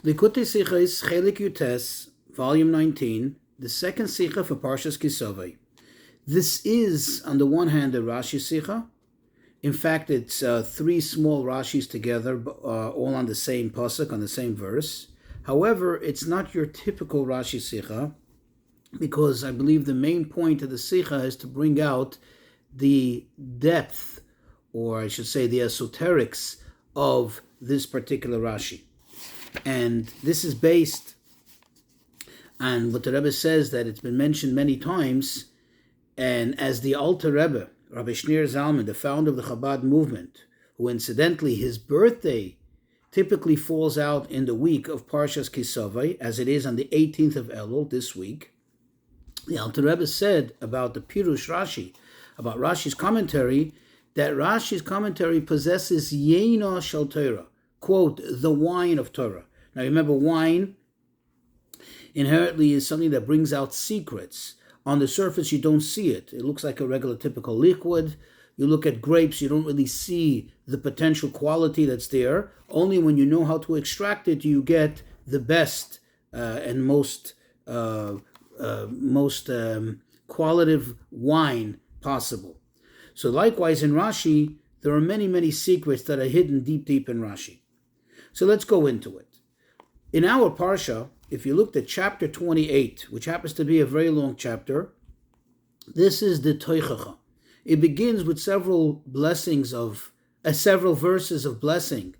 Likutei Sichos, Chelik Yutes, Volume 19, the second Sicha for Parshas Ki-Savor. This is, on the one hand, a Rashi Sicha. In fact, it's three small Rashis together, all on the same pasuk, on the same verse. However, it's not your typical Rashi Sicha, because I believe the main point of the Sicha is to bring out the depth, or I should say the esoterics, of this particular Rashi. And this is based on what the Rebbe says, that it's been mentioned many times, and as the Alter Rebbe, Rabbi Shneur Zalman, the founder of the Chabad movement, who incidentally his birthday typically falls out in the week of Parshas Ki-Savor, as it is on the 18th of Elul this week, the Alter Rebbe said about the Pirush Rashi, about Rashi's commentary, that Rashi's commentary possesses Yeina Shel Torah, quote, the wine of Torah. Now remember, wine inherently is something that brings out secrets. On the surface, you don't see it. It looks like a regular typical liquid. You look at grapes, you don't really see the potential quality that's there. Only when you know how to extract it, you get the best and most qualitative wine possible. So likewise in Rashi, there are many, many secrets that are hidden deep, deep in Rashi. So let's go into it. In our Parsha, if you looked at chapter 28, which happens to be a very long chapter, this is the Toichacha. It begins with several blessings of, several verses of blessing,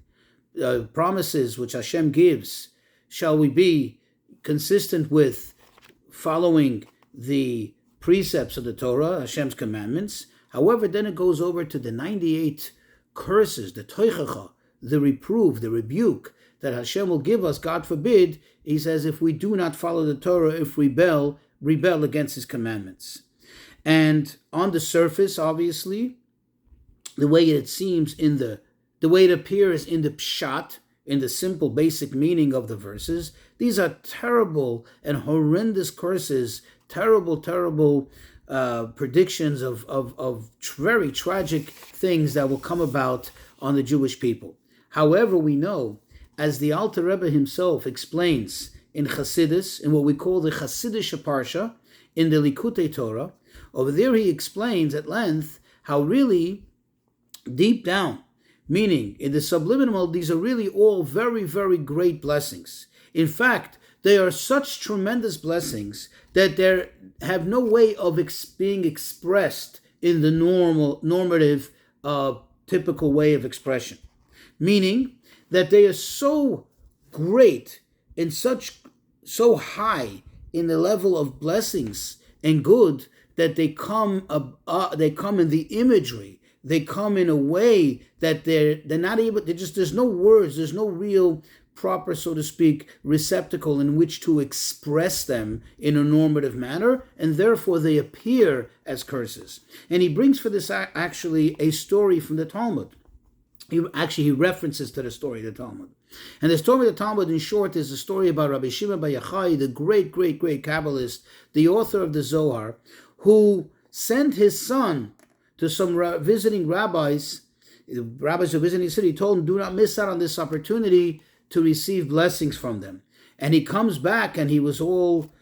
promises which Hashem gives. Shall we be consistent with following the precepts of the Torah, Hashem's commandments? However, then it goes over to the 98 curses, the Toichacha, the reproof, the rebuke that Hashem will give us, God forbid, he says, if we do not follow the Torah, if we rebel against his commandments. And on the surface, obviously, the way it seems the way it appears in the pshat, in the simple basic meaning of the verses, these are terrible and horrendous curses, terrible predictions of very tragic things that will come about on the Jewish people. However, we know, as the Alter Rebbe himself explains in Chassidus, in what we call the Chassidish Parsha, in the Likutei Torah, over there he explains at length how really deep down, meaning in the subliminal, these are really all very, very great blessings. In fact, they are such tremendous blessings that they have no way of being expressed in the normative, typical way of expression. Meaning that they are so great and so high in the level of blessings and good that they come in the imagery. They come in a way that they're not able. There's no words. There's no real proper, so to speak, receptacle in which to express them in a normative manner, and therefore they appear as curses. And he brings for this actually a story from the Talmud. He references to the story of the Talmud. And the story of the Talmud, in short, is the story about Rabbi Shimon bar Yochai, the great Kabbalist, the author of the Zohar, who sent his son to some visiting rabbis. The rabbis who visiting the city told him, do not miss out on this opportunity to receive blessings from them. And he comes back and he was all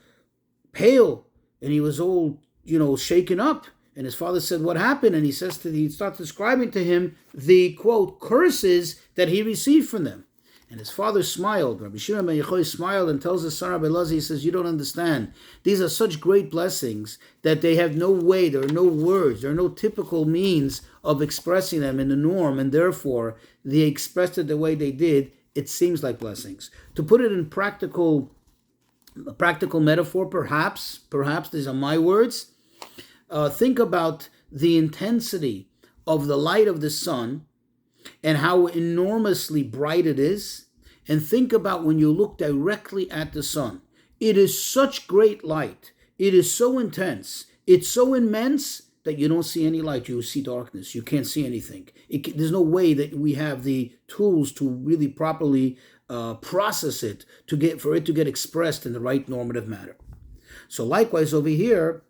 pale and he was all, shaken up. And his father said, what happened? And he starts describing to him the, quote, curses that he received from them. And his father smiled. Rabbi Shimon bar Yochai smiled and tells his son, Rabbi Elazar, he says, you don't understand. These are such great blessings that they have no way, there are no words, there are no typical means of expressing them in the norm, and therefore they expressed it the way they did. It seems like blessings. To put it in practical metaphor, perhaps these are my words, think about the intensity of the light of the sun and how enormously bright it is. And think about when you look directly at the sun. It is such great light. It is so intense. It's so immense that you don't see any light. You see darkness. You can't see anything. There's no way that we have the tools to really properly process it, for it to get expressed in the right normative manner. So likewise over here,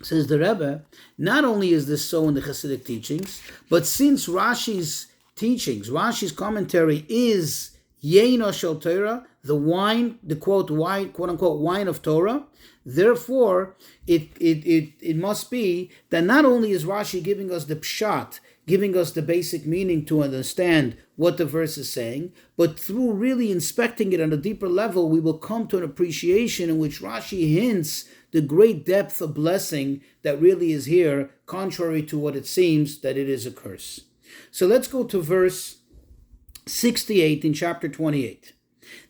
says the Rebbe, not only is this so in the Hasidic teachings, but since Rashi's teachings, Rashi's commentary is Yeina shel Torah, the wine, the quote wine, quote unquote wine of Torah. Therefore, it must be that not only is Rashi giving us the pshat, giving us the basic meaning to understand what the verse is saying, but through really inspecting it on a deeper level, we will come to an appreciation in which Rashi hints the great depth of blessing that really is here, contrary to what it seems that it is a curse. So let's go to verse 68 in chapter 28.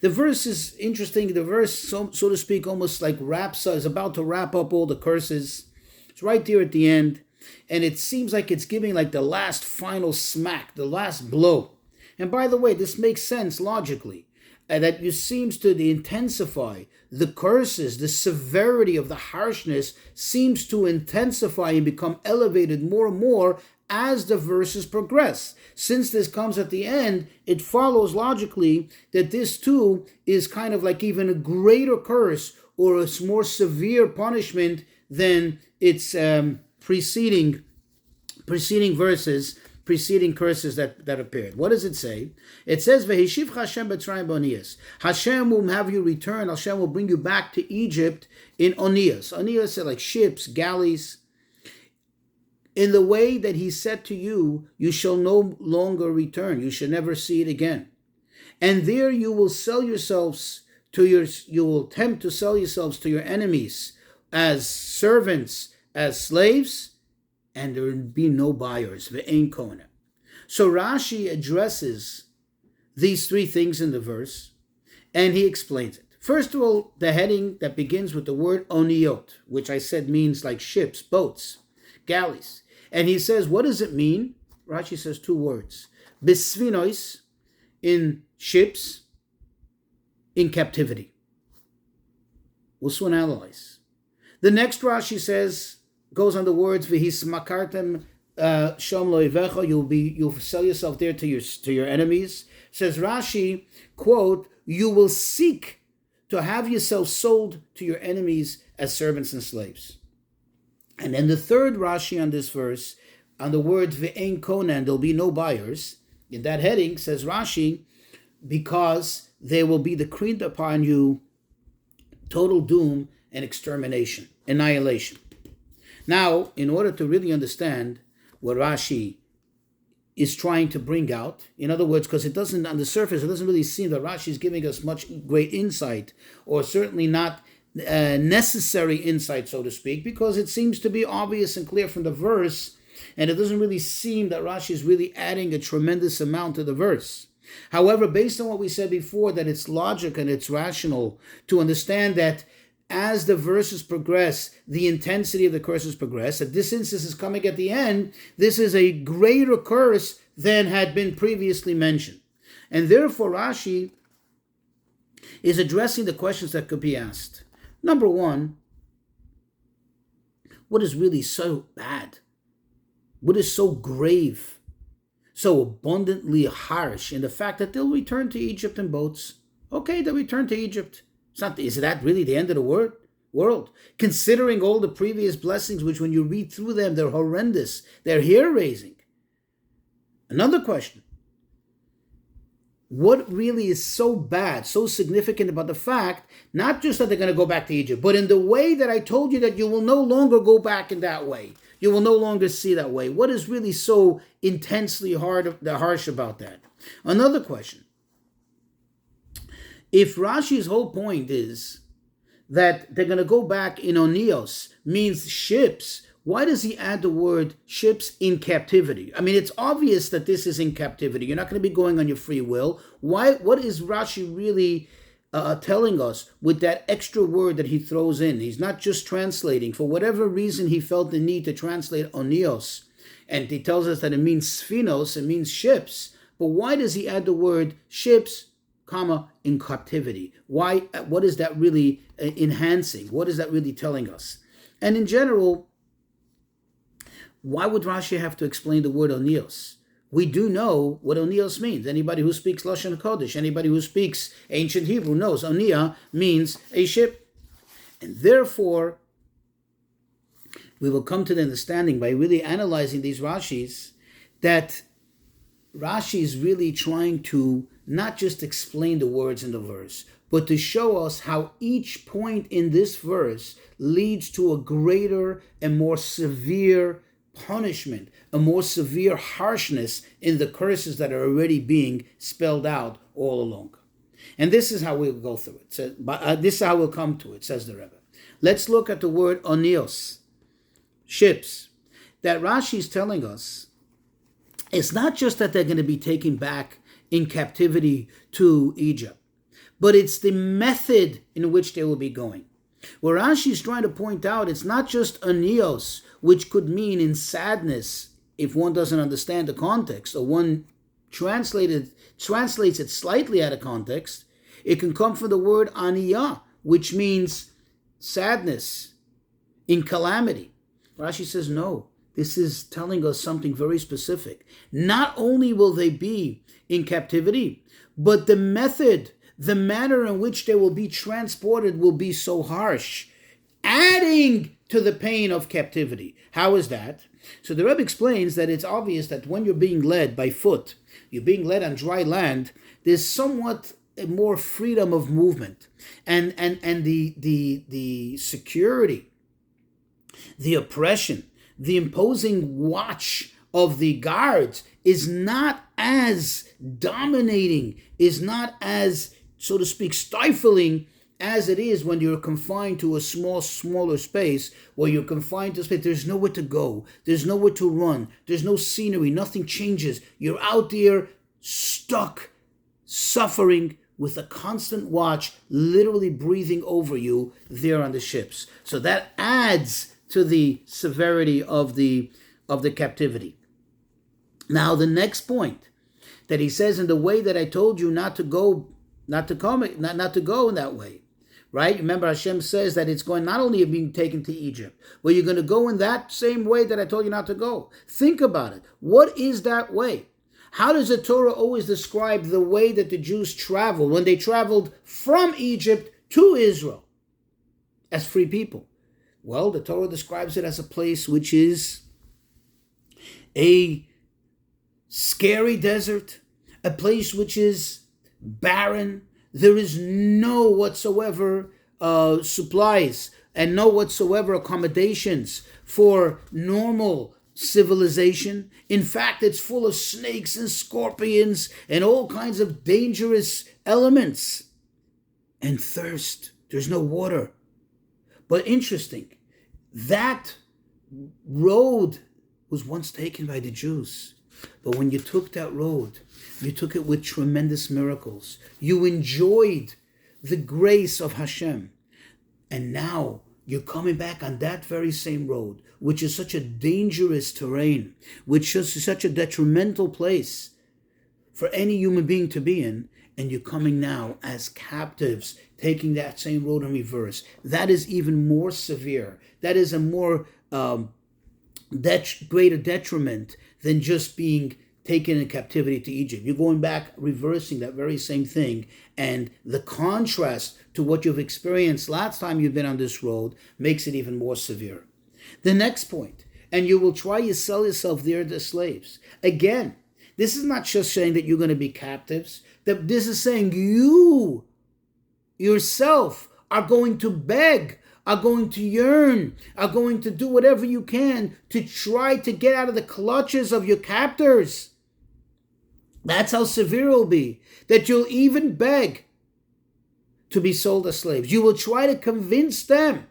The verse is interesting. The verse, so to speak, almost like is about to wrap up all the curses. It's right there at the end. And it seems like it's giving like the last final smack, the last blow. And by the way, this makes sense logically. That it seems to intensify the curses, the severity of the harshness seems to intensify and become elevated more and more as the verses progress. Since this comes at the end, it follows logically that this too is kind of like even a greater curse or a more severe punishment than its preceding curses that appeared. What does it say? It says, "Vehishivcha Hashem b'tzrayim b'onias." Hashem will have you return. Hashem will bring you back to Egypt in onias. Onias are like ships, galleys. In the way that he said to you, you shall no longer return. You shall never see it again. And there you will sell yourselves you will attempt to sell yourselves to your enemies as servants, as slaves, and there will be no buyers. Ve'ein kona. So Rashi addresses these three things in the verse, and he explains it. First of all, the heading that begins with the word oniot, which I said means like ships, boats, galleys. And he says, what does it mean? Rashi says two words. Bisvinois, in ships, in captivity. We'll soon analyze. The next Rashi says, goes on the words, V'hismakartem shom loivecha, you'll sell yourself there to your enemies. Says Rashi, quote, you will seek to have yourself sold to your enemies as servants and slaves. And then the third Rashi on this verse, on the word ve'ein konan, there'll be no buyers. In that heading, says Rashi, because there will be decreed upon you total doom and extermination, annihilation. Now, in order to really understand what Rashi is trying to bring out, in other words, because it doesn't, on the surface, it doesn't really seem that Rashi is giving us much great insight, or certainly not necessary insight, so to speak, because it seems to be obvious and clear from the verse, and it doesn't really seem that Rashi is really adding a tremendous amount to the verse. However, based on what we said before, that it's logic and it's rational to understand that as the verses progress, the intensity of the curses progress, that this instance is coming at the end, this is a greater curse than had been previously mentioned. And therefore, Rashi is addressing the questions that could be asked. Number one, what is really so bad? What is so grave, so abundantly harsh in the fact that they'll return to Egypt in boats? Okay, they'll return to Egypt. Is that really the end of the world? Considering all the previous blessings, which when you read through them, they're horrendous. They're hair-raising. Another question. What really is so bad, so significant about the fact, not just that they're going to go back to Egypt, but in the way that I told you that you will no longer go back in that way. You will no longer see that way. What is really so intensely harsh about that? Another question. If Rashi's whole point is that they're going to go back in onios, means ships, why does he add the word ships in captivity? I mean, it's obvious that this is in captivity. You're not going to be going on your free will. What is Rashi really telling us with that extra word that he throws in? He's not just translating. For whatever reason, he felt the need to translate onios. And he tells us that it means sphinos, it means ships. But why does he add the word ships, comma, in captivity? Why? What is that really enhancing? What is that really telling us? And in general, why would Rashi have to explain the word onios? We do know what onios means. Anybody who speaks Lashon HaKodesh, anybody who speaks ancient Hebrew knows onia means a ship. And therefore, we will come to the understanding by really analyzing these Rashis that Rashi is really trying to not just explain the words in the verse, but to show us how each point in this verse leads to a greater and more severe punishment, a more severe harshness in the curses that are already being spelled out all along. And this is how we'll go through it. So, this is how we'll come to it, says the Rebbe. Let's look at the word onios, ships, that Rashi is telling us. It's not just that they're going to be taken back in captivity to Egypt, but it's the method in which they will be going. Where Rashi is trying to point out, it's not just onios, which could mean in sadness if one doesn't understand the context, or one translates it slightly out of context. It can come from the word aniyah, which means sadness, in calamity. Rashi says no. This is telling us something very specific. Not only will they be in captivity, but the method, the manner in which they will be transported will be so harsh, adding to the pain of captivity. How is that? So the Rebbe explains that it's obvious that when you're being led by foot, you're being led on dry land, there's somewhat more freedom of movement. And the security, the oppression, the imposing watch of the guards is not as dominating, is not as, so to speak, stifling as it is when you're confined to a smaller space, where you're confined to space. There's nowhere to go. There's nowhere to run. There's no scenery. Nothing changes. You're out there stuck, suffering with a constant watch literally breathing over you there on the ships. So that adds to the severity of the captivity. Now the next point that he says, in the way that I told you not to go in that way, right? Remember, Hashem says that it's going, not only being taken to Egypt, but you're going to go in that same way that I told you not to go. Think about it. What is that way? How does the Torah always describe the way that the Jews traveled when they traveled from Egypt to Israel as free people? Well, the Torah describes it as a place which is a scary desert, a place which is barren. There is no whatsoever supplies and no whatsoever accommodations for normal civilization. In fact, it's full of snakes and scorpions and all kinds of dangerous elements. And thirst. There's no water. But interesting, that road was once taken by the Jews. But when you took that road, you took it with tremendous miracles. You enjoyed the grace of Hashem. And now you're coming back on that very same road, which is such a dangerous terrain, which is such a detrimental place for any human being to be in, and you're coming now as captives, taking that same road in reverse. That is even more severe. That is a more greater detriment than just being taken in captivity to Egypt. You're going back, reversing that very same thing, and the contrast to what you've experienced last time you've been on this road makes it even more severe. The next point, and you will try to sell yourself there to slaves. Again, this is not just saying that you're going to be captives. That this is saying you yourself are going to beg, are going to yearn, are going to do whatever you can to try to get out of the clutches of your captors. That's how severe it will be. That you'll even beg to be sold as slaves. You will try to convince them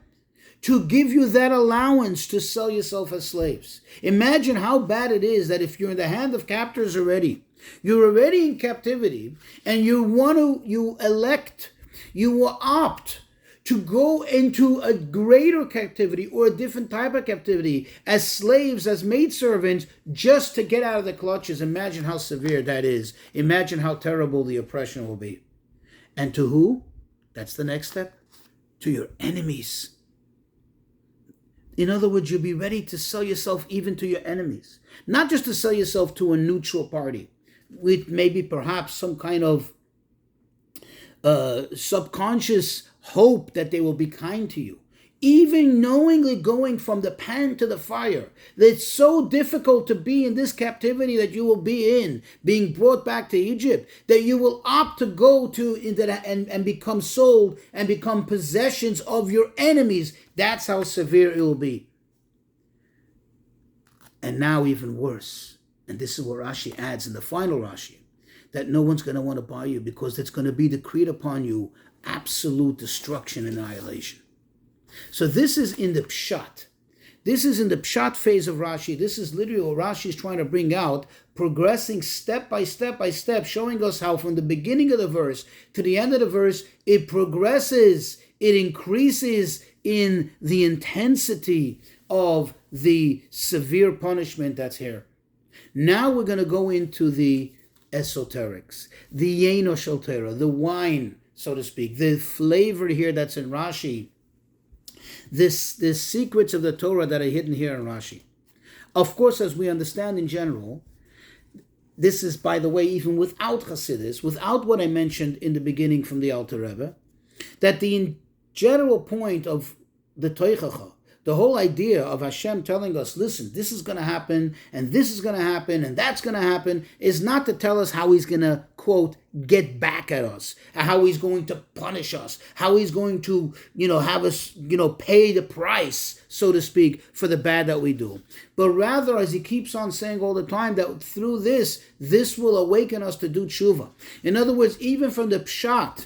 to give you that allowance to sell yourself as slaves. Imagine how bad it is that if you're in the hand of captors already, you're already in captivity, and you will opt to go into a greater captivity or a different type of captivity as slaves, as maidservants, just to get out of the clutches. Imagine how severe that is. Imagine how terrible the oppression will be. And to who? That's the next step. To your enemies. In other words, you'll be ready to sell yourself even to your enemies. Not just to sell yourself to a neutral party, with maybe perhaps some kind of subconscious hope that they will be kind to you. even knowingly going from the pan to the fire, that it's so difficult to be in this captivity that you will be in, being brought back to Egypt, that you will opt to go to into that and become sold and become possessions of your enemies. That's how severe it will be. And now even worse, and this is what Rashi adds in the final Rashi, that no one's going to want to buy you because it's going to be decreed upon you absolute destruction and annihilation. So this is in the Pshat. This is in the Pshat phase of Rashi. This is literally what Rashi is trying to bring out, progressing step by step by step, showing us how from the beginning of the verse to the end of the verse, it progresses, it increases in the intensity of the severe punishment that's here. Now we're going to go into the esoterics, the Yeno Shel Torah, the wine, so to speak, the flavor here that's in Rashi, this secrets of the Torah that are hidden here in Rashi. Of course, as we understand in general, this is, by the way, even without Chassidus, without what I mentioned in the beginning from the Alter Rebbe, that the general point of the Toichacha, the whole idea of Hashem telling us, listen, this is going to happen, and this is going to happen, and that's going to happen, is not to tell us how he's going to, quote, get back at us, how he's going to punish us, how he's going to, have us, pay the price, so to speak, for the bad that we do. But rather, as he keeps on saying all the time, that through this will awaken us to do tshuva. In other words, even from the pshat,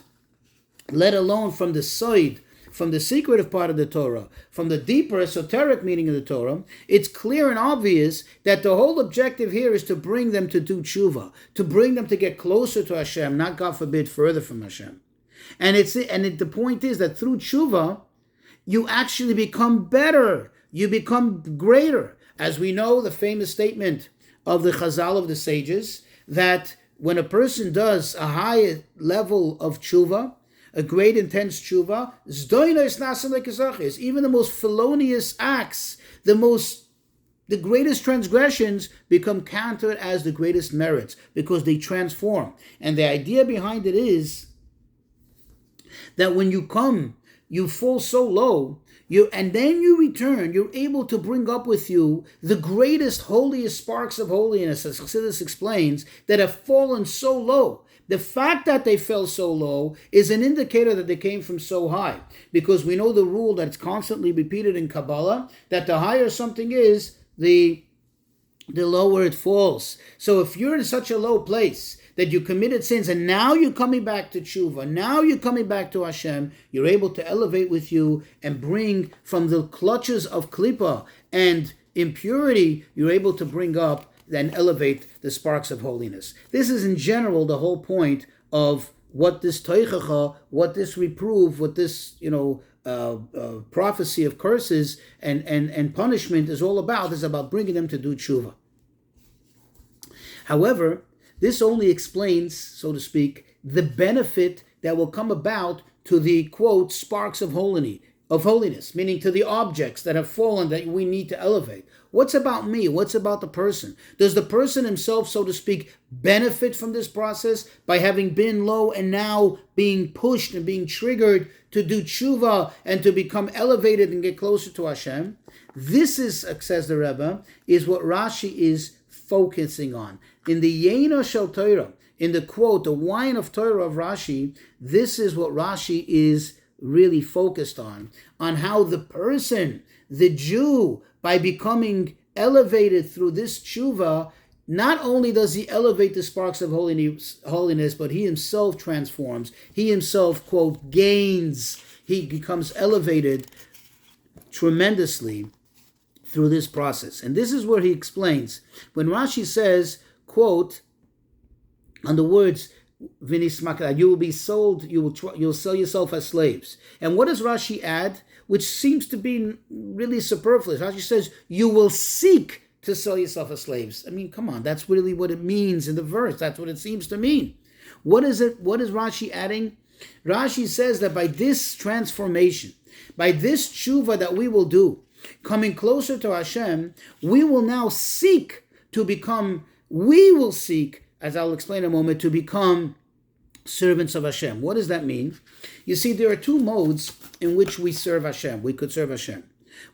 let alone from the side, from the secretive part of the Torah, from the deeper esoteric meaning of the Torah, it's clear and obvious that the whole objective here is to bring them to do tshuva, to bring them to get closer to Hashem, not, God forbid, further from Hashem. And the point is that through tshuva, you actually become better, you become greater. As we know, the famous statement of the Chazal of the sages, that when a person does a high level of tshuva, a great intense tshuva, even the most felonious acts, the greatest transgressions become counted as the greatest merits because they transform. And the idea behind it is that when you come, you fall so low, and then you return, you're able to bring up with you the greatest, holiest sparks of holiness, as Chassidus explains, that have fallen so low. The fact that they fell so low is an indicator that they came from so high, because we know the rule that's constantly repeated in Kabbalah, that the higher something is, the lower it falls. So if you're in such a low place that you committed sins and now you're coming back to tshuva, now you're coming back to Hashem, you're able to elevate with you and bring from the clutches of klipa and impurity, you're able to bring up and elevate the sparks of holiness. This is in general the whole point of what this toichacha, what this reproof, what this prophecy of curses and punishment is all about. Is about bringing them to do tshuva. However, this only explains, so to speak, the benefit that will come about to the, quote, sparks of holiness, meaning to the objects that have fallen that we need to elevate. What's about me? What's about the person? Does the person himself, so to speak, benefit from this process by having been low and now being pushed and being triggered to do tshuva and to become elevated and get closer to Hashem? This is, says the Rebbe, is what Rashi is focusing on. In the Yeno Shel Torah, in the quote, the wine of Torah of Rashi, this is what Rashi is really focused on how the person, the Jew, by becoming elevated through this tshuva, not only does he elevate the sparks of holiness, but he himself transforms. He himself, quote, gains. He becomes elevated tremendously through this process. And this is where he explains, when Rashi says, quote, on the words, you will be sold, you'll sell yourself as slaves. And what does Rashi add, which seems to be really superfluous? Rashi says, you will seek to sell yourself as slaves. I mean, come on, that's really what it means in the verse. That's what it seems to mean. What is it? What is Rashi adding? Rashi says that by this transformation, by this tshuva that we will do, coming closer to Hashem, we will now seek, as I'll explain in a moment, to become servants of Hashem. What does that mean? You see, there are two modes in which we serve Hashem. We could serve Hashem.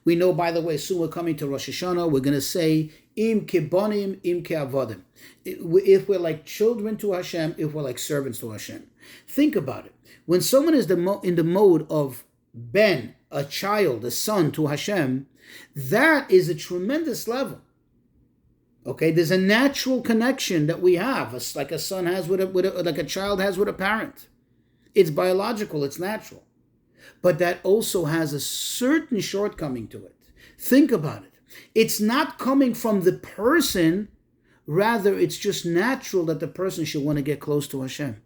We know, by the way, soon we're coming to Rosh Hashanah, we're going to say, Im kibonim, im avodim. If we're like children to Hashem, if we're like servants to Hashem. Think about it. When someone is in the mode of ben, a child, a son to Hashem, that is a tremendous level. Okay, there's a natural connection that we have, like a son has like a child has with a parent. It's biological, it's natural. But that also has a certain shortcoming to it. Think about it. It's not coming from the person, rather it's just natural that the person should want to get close to Hashem.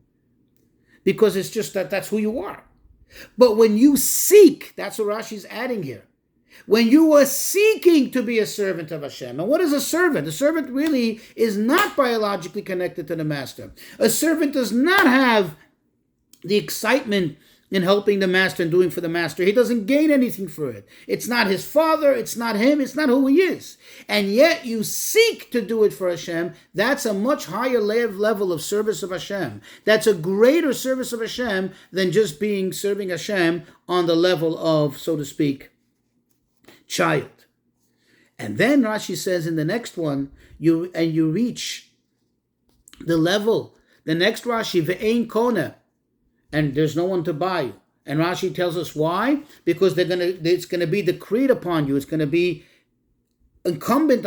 Because it's just that's who you are. But when you seek, that's what Rashi's adding here. When you are seeking to be a servant of Hashem. And what is a servant? A servant really is not biologically connected to the master. A servant does not have the excitement in helping the master and doing for the master. He doesn't gain anything for it. It's not his father, it's not him, it's not who he is. And yet you seek to do it for Hashem. That's a much higher level of service of Hashem. That's a greater service of Hashem than just serving Hashem on the level of, so to speak, child. And then Rashi says in the next one, you reach the level. The next Rashi, ve'ein koneh, and there's no one to buy you. And Rashi tells us why? Because it's going to be decreed upon you. It's going to be incumbent,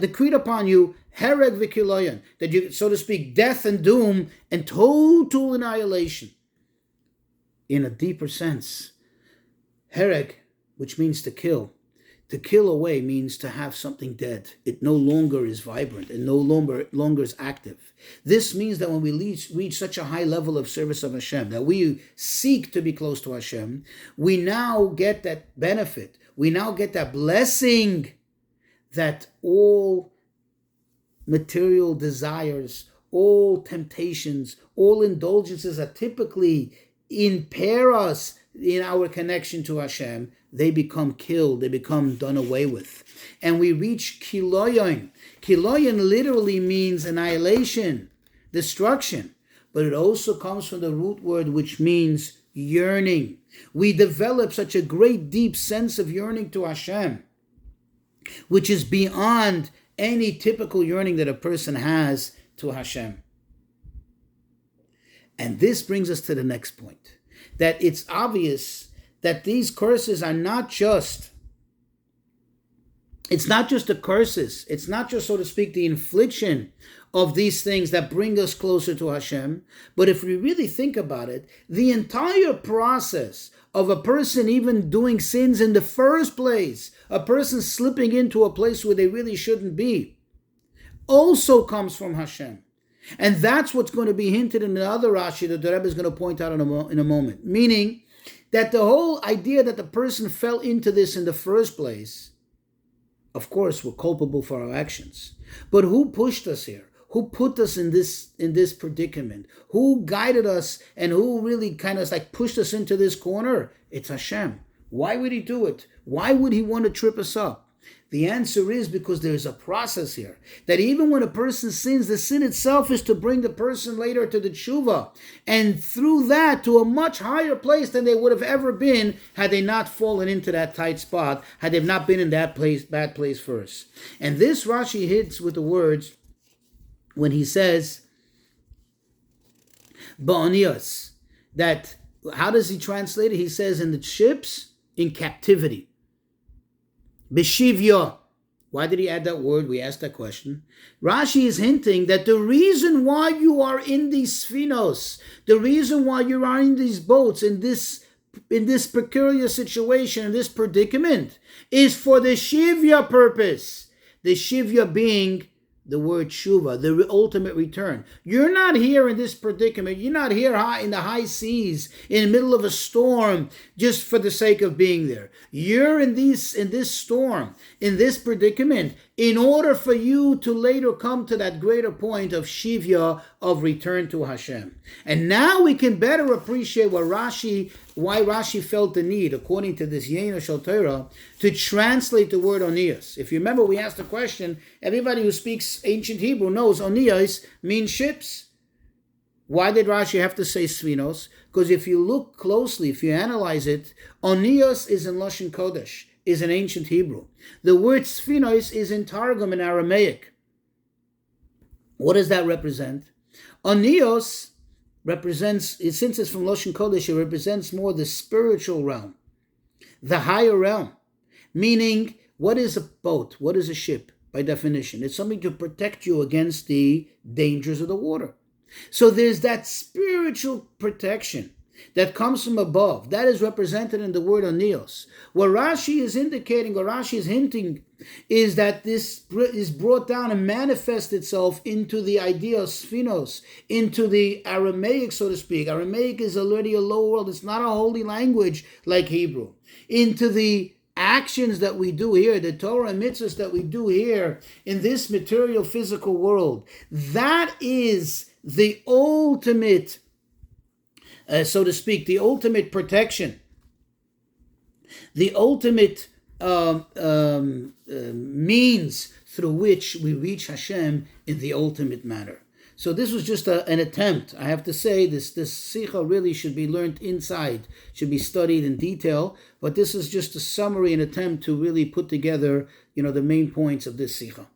decreed upon you, hereg v'kiloyon, that you, so to speak, death and doom and total annihilation. In a deeper sense, hereg, which means to kill. To kill away means to have something dead. It no longer is vibrant and no longer is active. This means that when we reach such a high level of service of Hashem, that we seek to be close to Hashem, we now get that benefit. We now get that blessing that all material desires, all temptations, all indulgences that typically impair us in our connection to Hashem, they become killed, they become done away with. And we reach kiloyon. Kiloyon literally means annihilation, destruction. But it also comes from the root word which means yearning. We develop such a great deep sense of yearning to Hashem, which is beyond any typical yearning that a person has to Hashem. And this brings us to the next point, that it's obvious that these curses are not just, it's not just the curses, it's not just, so to speak, the infliction of these things that bring us closer to Hashem, but if we really think about it, the entire process of a person even doing sins in the first place, a person slipping into a place where they really shouldn't be, also comes from Hashem. And that's what's going to be hinted in the other Rashi that the Rebbe is going to point out in a moment. Meaning that the whole idea that the person fell into this in the first place, of course, we're culpable for our actions. But who pushed us here? Who put us in this predicament? Who guided us and who really kind of like pushed us into this corner? It's Hashem. Why would he do it? Why would he want to trip us up? The answer is because there's a process here. That even when a person sins, the sin itself is to bring the person later to the tshuva. And through that to a much higher place than they would have ever been had they not fallen into that tight spot, had they not been in that bad place first. And this Rashi hits with the words when he says, Ba'onios, that, how does he translate it? He says in the ships, in captivity. Beshivya. Why did he add that word? We asked that question. Rashi is hinting that the reason why you are in these sphinos, the reason why you are in these boats, in this peculiar situation, in this predicament, is for the shivya purpose. The shivya being the word shuva, the ultimate return. You're not here in this predicament. You're not here in the high seas, in the middle of a storm, just for the sake of being there. You're in this storm, in this predicament, in order for you to later come to that greater point of shivya, of return to Hashem. And now we can better appreciate why Rashi felt the need, according to this Yena Shel Torah, to translate the word onias. If you remember, we asked the question, everybody who speaks ancient Hebrew knows onias means ships. Why did Rashi have to say Sfinos? Because if you look closely, if you analyze it, Onios is in Lashon Kodesh, is in ancient Hebrew. The word Sfinos is in Targum in Aramaic. What does that represent? Onios represents, since it's from Lashon Kodesh, it represents more the spiritual realm, the higher realm. Meaning, what is a boat? What is a ship? By definition, it's something to protect you against the dangers of the water. So there's that spiritual protection that comes from above. That is represented in the word onios. What Rashi is indicating, or Rashi is hinting, is that this is brought down and manifests itself into the idea of sphinos, into the Aramaic, so to speak. Aramaic is already a low world. It's not a holy language like Hebrew. Into the actions that we do here, the Torah and mitzvahs that we do here in this material physical world. That is the ultimate, so to speak, the ultimate protection, the ultimate means through which we reach Hashem in the ultimate manner. So this was just an attempt. I have to say, this Sicha really should be learned inside, should be studied in detail, but this is just a summary, an attempt to really put together, the main points of this Sicha.